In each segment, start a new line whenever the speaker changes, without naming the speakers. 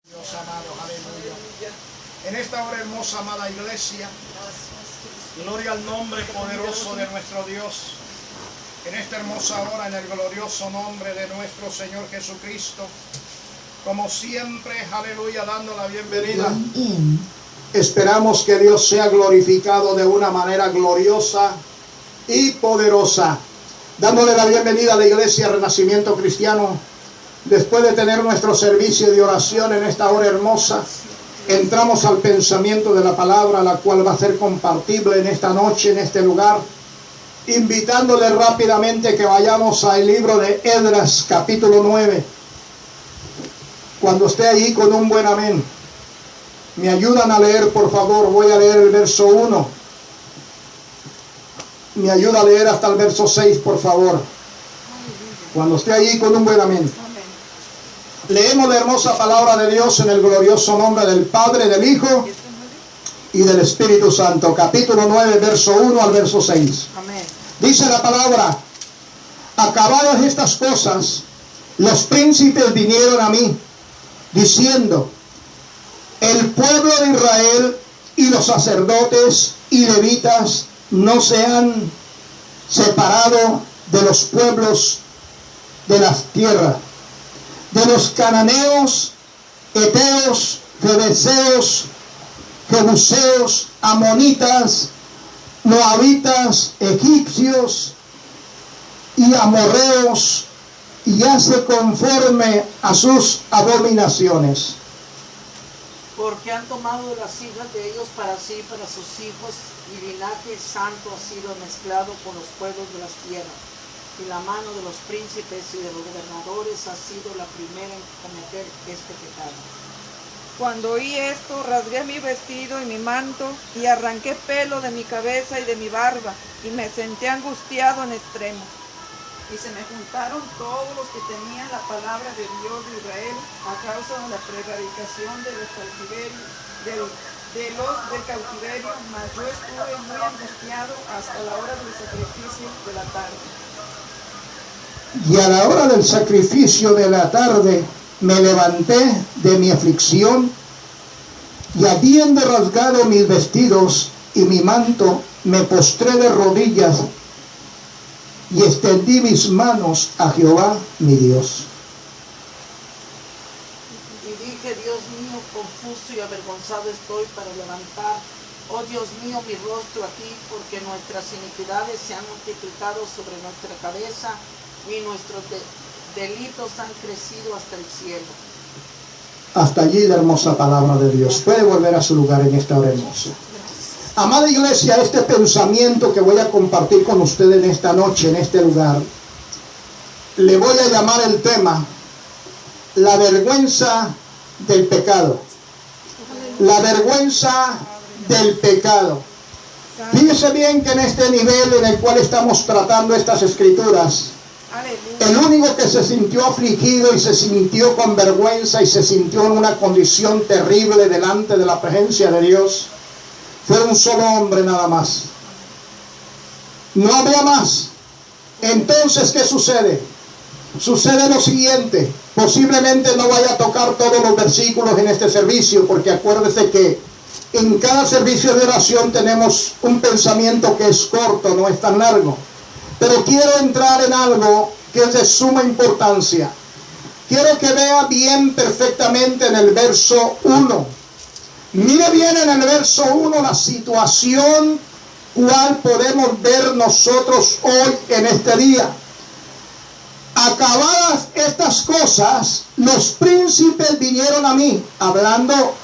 Dios amado, aleluya. En esta hora hermosa, amada iglesia, gloria al nombre poderoso de nuestro Dios. En esta hermosa hora, en el glorioso nombre de nuestro Señor Jesucristo, como siempre, aleluya, dando la bienvenida. Esperamos que Dios sea glorificado de una manera gloriosa y poderosa. Dándole la bienvenida a la Iglesia Renacimiento Cristiano. Después de tener nuestro servicio de oración en esta hora hermosa, entramos al pensamiento de la palabra, la cual va a ser compartible en esta noche, en este lugar, invitándole rápidamente que vayamos al libro de Esdras, capítulo 9. Cuando esté allí con un buen amén, me ayudan a leer, por favor. Voy a leer el verso 1. Me ayuda a leer hasta el verso 6, por favor. Cuando esté allí con un buen amén. Leemos la hermosa palabra de Dios en el glorioso nombre del Padre, del Hijo y del Espíritu Santo. Capítulo 9, verso 1 al verso 6.
Amén.
Dice la palabra: acabadas estas cosas, los príncipes vinieron a mí, diciendo: el pueblo de Israel y los sacerdotes y levitas no se han separado de los pueblos de las tierras, de los cananeos, heteos, ferezeos, jebuseos, amonitas, moabitas, egipcios y amorreos, y hace conforme a sus abominaciones.
Porque han tomado las hijas de ellos para sí, para sus hijos, y linaje santo ha sido mezclado con los pueblos de las tierras. Y la mano de los príncipes y de los gobernadores ha sido la primera en cometer este pecado.
Cuando oí esto, rasgué mi vestido y mi manto, y arranqué pelo de mi cabeza y de mi barba, y me senté angustiado en extremo. Y se me juntaron todos los que tenían la palabra de Dios de Israel a causa de la prevaricación de los cautiverios, del cautiverio, mas yo estuve muy angustiado hasta la hora del sacrificio de la tarde.
Y a la hora del sacrificio de la tarde me levanté de mi aflicción, y habiendo rasgado mis vestidos y mi manto, me postré de rodillas y extendí mis manos a Jehová mi Dios.
Y dije: Dios mío, confuso y avergonzado estoy para levantar, oh Dios mío, mi rostro a ti, porque nuestras iniquidades se han multiplicado sobre nuestra cabeza, y nuestros delitos han crecido hasta el cielo.
Hasta allí la hermosa palabra de Dios. Puede volver a su lugar en esta hora hermosa. Amada iglesia, este pensamiento que voy a compartir con usted en esta noche, en este lugar, le voy a llamar el tema: la vergüenza del pecado. La vergüenza del pecado. Fíjese bien que en este nivel en el cual estamos tratando estas escrituras, el único que se sintió afligido y se sintió con vergüenza y se sintió en una condición terrible delante de la presencia de Dios fue un solo hombre nada más. No había más. Entonces, ¿qué sucede? Sucede lo siguiente. Posiblemente no vaya a tocar todos los versículos en este servicio, porque acuérdese que en cada servicio de oración tenemos un pensamiento que es corto, no es tan largo. Pero quiero entrar en algo que es de suma importancia. Quiero que vea bien perfectamente en el verso 1. Mire bien en el verso 1 la situación cual podemos ver nosotros hoy en este día. Acabadas estas cosas, los príncipes vinieron a mí, hablando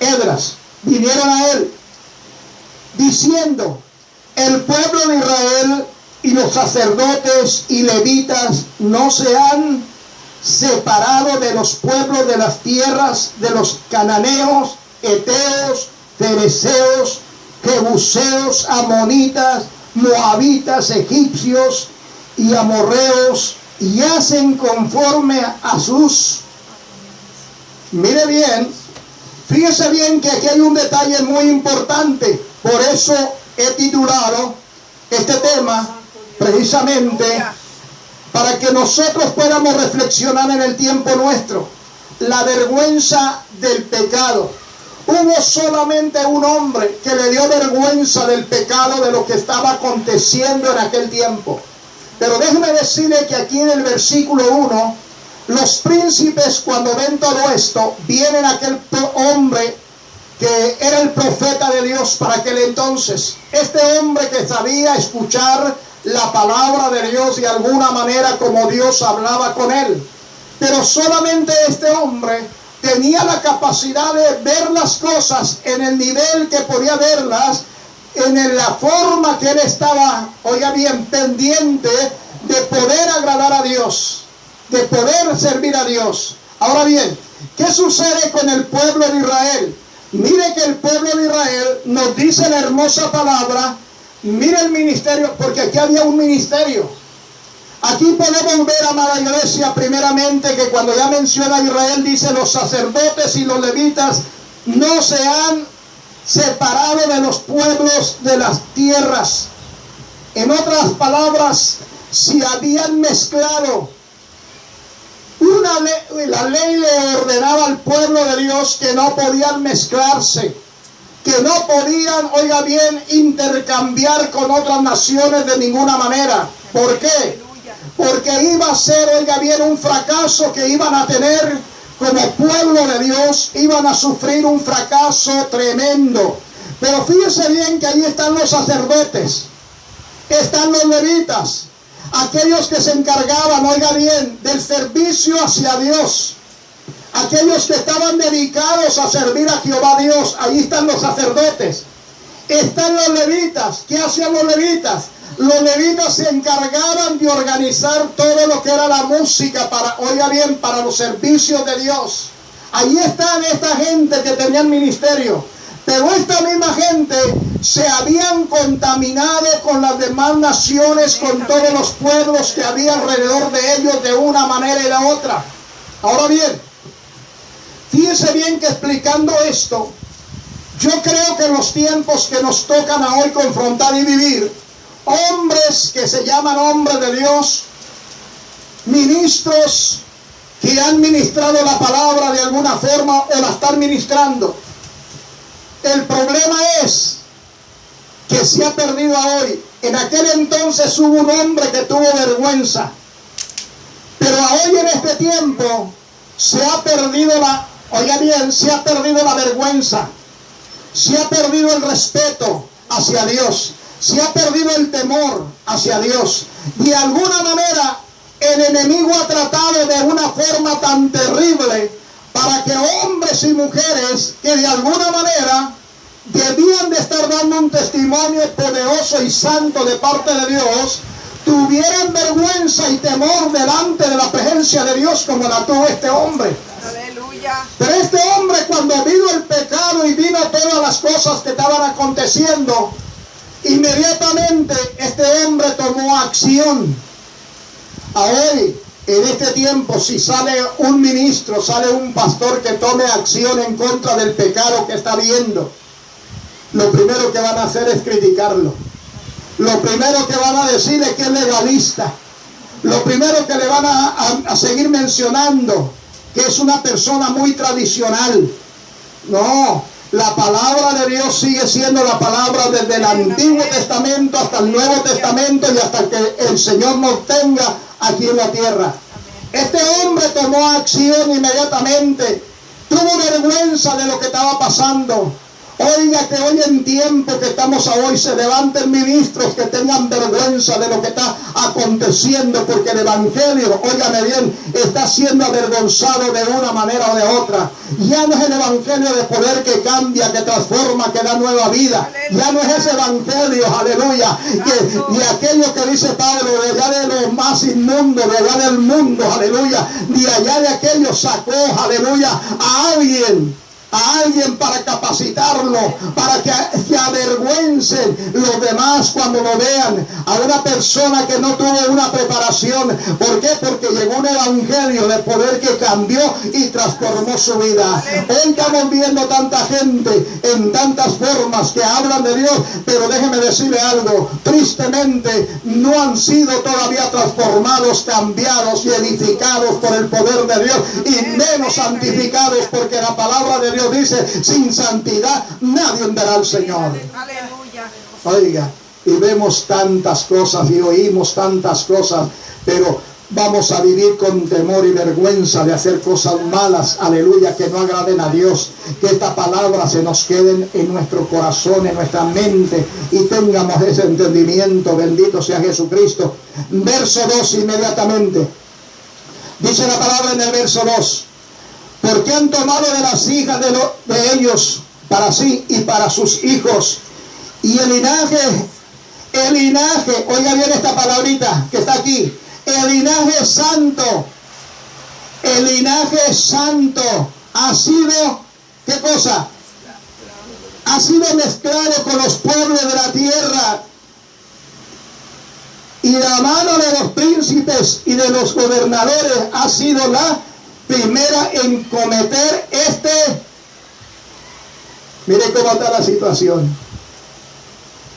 Esdras, vinieron a él, diciendo: el pueblo de Israel y los sacerdotes y levitas no se han separado de los pueblos de las tierras, de los cananeos, heteos, ferezeos, jebuseos, amonitas, moabitas, egipcios y amorreos, y hacen conforme a sus... Mire bien, fíjese bien que aquí hay un detalle muy importante. Por eso he titulado este tema precisamente para que nosotros podamos reflexionar en el tiempo nuestro. la vergüenza del pecado. Hubo solamente un hombre que le dio vergüenza del pecado, de lo que estaba aconteciendo en aquel tiempo. Pero déjeme decirle que aquí en el versículo 1, los príncipes, cuando ven todo esto, vienen a aquel hombre que era el profeta de Dios para aquel entonces. Este hombre que sabía escuchar la palabra de Dios de alguna manera, como Dios hablaba con él. Pero solamente este hombre tenía la capacidad de ver las cosas en el nivel que podía verlas, en la forma que él estaba, oiga bien, pendiente de poder agradar a Dios, de poder servir a Dios. Ahora bien, ¿qué sucede con el pueblo de Israel? Mire que el pueblo de Israel nos dice la hermosa palabra. Mire el ministerio, porque aquí había un ministerio. Aquí podemos ver, amada iglesia, primeramente que cuando ya menciona Israel, dice los sacerdotes y los levitas no se han separado de los pueblos de las tierras. En otras palabras, si habían mezclado la ley le ordenaba al pueblo de Dios que no podían mezclarse, que no podían, oiga bien, intercambiar con otras naciones de ninguna manera. ¿Por qué? Porque iba a ser, oiga bien, un fracaso que iban a tener como pueblo de Dios, iban a sufrir un fracaso tremendo. Pero fíjese bien que ahí están los sacerdotes, están los levitas, aquellos que se encargaban, oiga bien, del servicio hacia Dios, aquellos que estaban dedicados a servir a Jehová Dios. Ahí están los sacerdotes, están los levitas. ¿Qué hacían los levitas? Los levitas se encargaban de organizar todo lo que era la música para, oiga bien, para los servicios de Dios. Ahí están esta gente que tenían ministerio. Pero esta misma gente se habían contaminado con las demás naciones, con todos los pueblos que había alrededor de ellos de una manera y de otra. Ahora bien, fíjense bien que explicando esto, yo creo que en los tiempos que nos tocan a hoy confrontar y vivir, hombres que se llaman hombres de Dios, ministros que han ministrado la palabra de alguna forma o la están ministrando. El problema es que se ha perdido hoy. En aquel entonces hubo un hombre que tuvo vergüenza, pero hoy en este tiempo se ha perdido oiga bien, se ha perdido la vergüenza, se ha perdido el respeto hacia Dios, se ha perdido el temor hacia Dios. De alguna manera el enemigo ha tratado de una forma tan terrible para que hombres y mujeres que de alguna manera debían de estar dando un testimonio poderoso y santo de parte de Dios, tuvieran vergüenza y temor delante de la presencia de Dios como la tuvo este hombre.
Aleluya.
Pero este hombre, cuando vino el pecado y vino todas las cosas que estaban aconteciendo, inmediatamente este hombre tomó acción. Hoy, en este tiempo, si sale un ministro, sale un pastor que tome acción en contra del pecado que está viendo, lo primero que van a hacer es criticarlo. Lo primero que van a decir es que es legalista. Lo primero que le van a seguir mencionando, que es una persona muy tradicional. No, la palabra de Dios sigue siendo la palabra desde el Antiguo Testamento hasta el Nuevo Testamento y hasta que el Señor nos tenga aquí en la tierra. Este hombre tomó acción inmediatamente, tuvo vergüenza de lo que estaba pasando. Oiga, que hoy en tiempo que estamos hoy se levanten ministros que tengan vergüenza de lo que está aconteciendo, porque el evangelio, óigame bien, está siendo avergonzado de una manera o de otra. Ya no es el evangelio de poder que cambia, que transforma, que da nueva vida. Ya no es ese evangelio, aleluya, de aquello que dice Pablo, de allá de lo más inmundo, de allá del mundo, aleluya, de allá de aquello sacó, aleluya, a alguien a alguien para capacitarlo, para que se avergüencen los demás cuando lo vean, a una persona que no tuvo una preparación. ¿Por qué? Porque llegó un evangelio de poder que cambió y transformó su vida. Hoy estamos viendo tanta gente en tantas formas que hablan de Dios, pero déjeme decirle algo, tristemente no han sido todavía transformados, cambiados y edificados por el poder de Dios, y menos santificados, porque la palabra de Dios dice, sin santidad nadie verá al Señor. Oiga, y vemos tantas cosas y oímos tantas cosas, pero vamos a vivir con temor y vergüenza de hacer cosas malas, aleluya, que no agraden a Dios. Que esta palabra se nos quede en nuestro corazón, en nuestra mente, y tengamos ese entendimiento. Bendito sea Jesucristo. Verso 2 inmediatamente. Dice la palabra en el verso 2. Porque han tomado de las hijas de ellos para sí y para sus hijos. Y el linaje, oiga bien esta palabrita que está aquí. El linaje santo ha sido, ¿qué cosa? Ha sido mezclado con los pueblos de la tierra. Y la mano de los príncipes y de los gobernadores ha sido la primera en cometer Mire cómo está la situación.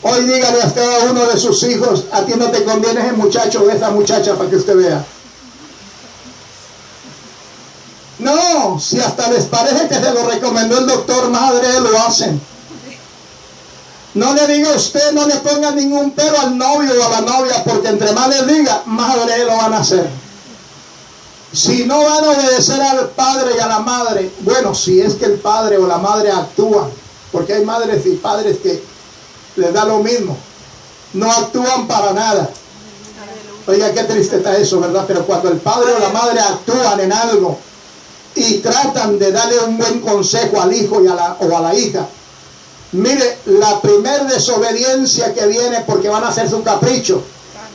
Hoy dígale a cada uno de sus hijos, a ti no te conviene ese muchacho o esa muchacha, para que usted vea. No, si hasta les parece que se lo recomendó el doctor, madre, lo hacen. No le diga usted, no le ponga ningún pero al novio o a la novia, porque entre más les diga, madre lo van a hacer. Si no van a obedecer al padre y a la madre, bueno, si es que el padre o la madre actúan, porque hay madres y padres que les da lo mismo, no actúan para nada. Oiga, qué triste está eso, ¿verdad? Pero cuando el padre o la madre actúan en algo y tratan de darle un buen consejo al hijo o a la hija, mire, la primer desobediencia que viene porque van a hacer su capricho,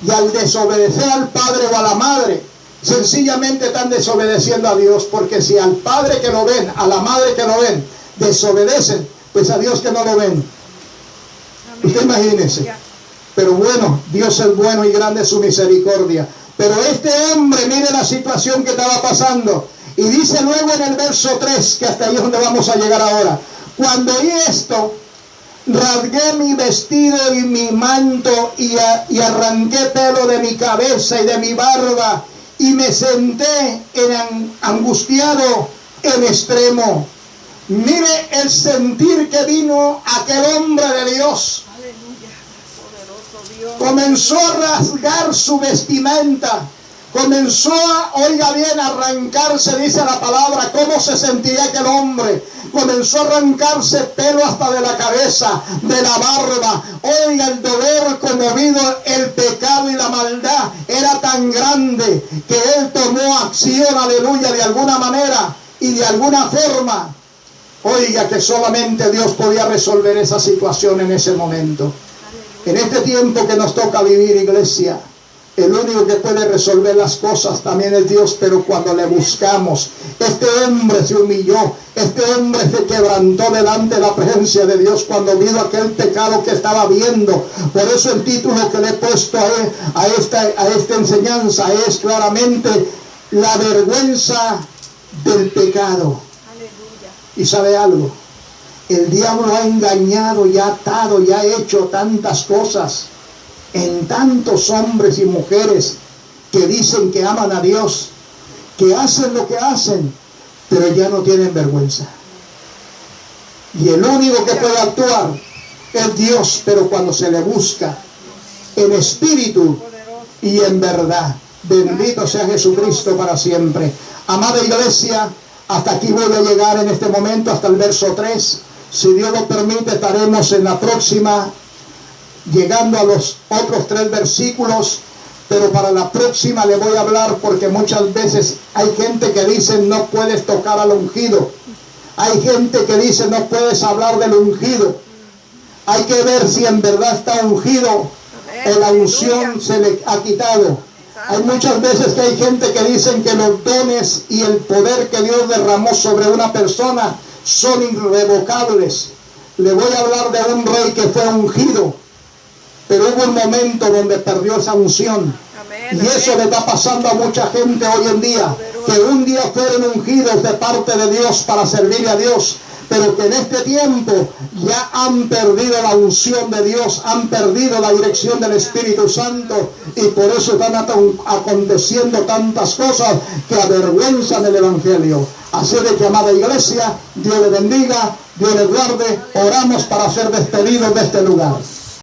y al desobedecer al padre o a la madre, sencillamente están desobedeciendo a Dios, porque si al padre que lo ven, a la madre que lo ven, desobedecen, pues a Dios que no lo ven. Usted imagínese. Pero bueno, Dios es bueno y grande es su misericordia. Pero este hombre, mire la situación que estaba pasando. Y dice luego en el verso 3, que hasta ahí es donde vamos a llegar ahora. Cuando oí esto, rasgué mi vestido y mi manto y arranqué pelo de mi cabeza y de mi barba, y me senté angustiado en extremo. Mire el sentir que vino aquel hombre de Dios. Comenzó a rasgar su vestimenta, comenzó a, oiga bien, a arrancarse, dice la palabra, cómo se sentía aquel hombre. Comenzó a arrancarse pelo hasta de la cabeza, de la barba. Oiga, el dolor conmovido, el pecado y la maldad era tan grande que él tomó acción, aleluya, de alguna manera y de alguna forma. Oiga, que solamente Dios podía resolver esa situación en ese momento. En este tiempo que nos toca vivir, iglesia, el único que puede resolver las cosas también es Dios, pero cuando le buscamos, este hombre se humilló, este hombre se quebrantó delante de la presencia de Dios cuando vio aquel pecado que estaba viendo. Por eso el título que le he puesto a esta enseñanza es claramente la vergüenza del pecado. Y sabe algo, el diablo ha engañado y ha atado y ha hecho tantas cosas en tantos hombres y mujeres que dicen que aman a Dios, que hacen lo que hacen, pero ya no tienen vergüenza. Y el único que puede actuar es Dios, pero cuando se le busca en espíritu y en verdad. Bendito sea Jesucristo para siempre. Amada iglesia, hasta aquí voy a llegar en este momento, hasta el verso 3. Si Dios lo permite, estaremos en la próxima, llegando a los otros 3 versículos. Pero para la próxima le voy a hablar, porque muchas veces hay gente que dice no puedes tocar al ungido. Hay gente que dice no puedes hablar del ungido. Hay que ver si en verdad está ungido o la unción se le ha quitado. Hay muchas veces que hay gente que dicen que los dones y el poder que Dios derramó sobre una persona son irrevocables. Le voy a hablar de un rey que fue ungido, pero hubo un momento donde perdió esa unción.
Amén,
Y eso le está pasando a mucha gente hoy en día, que un día fueron ungidos de parte de Dios para servirle a Dios, pero que en este tiempo ya han perdido la unción de Dios, han perdido la dirección del Espíritu Santo, y por eso están aconteciendo tantas cosas que avergüenzan el Evangelio. Así de que, amada iglesia, Dios le bendiga, Dios le guarde. Oramos para ser despedidos de este lugar.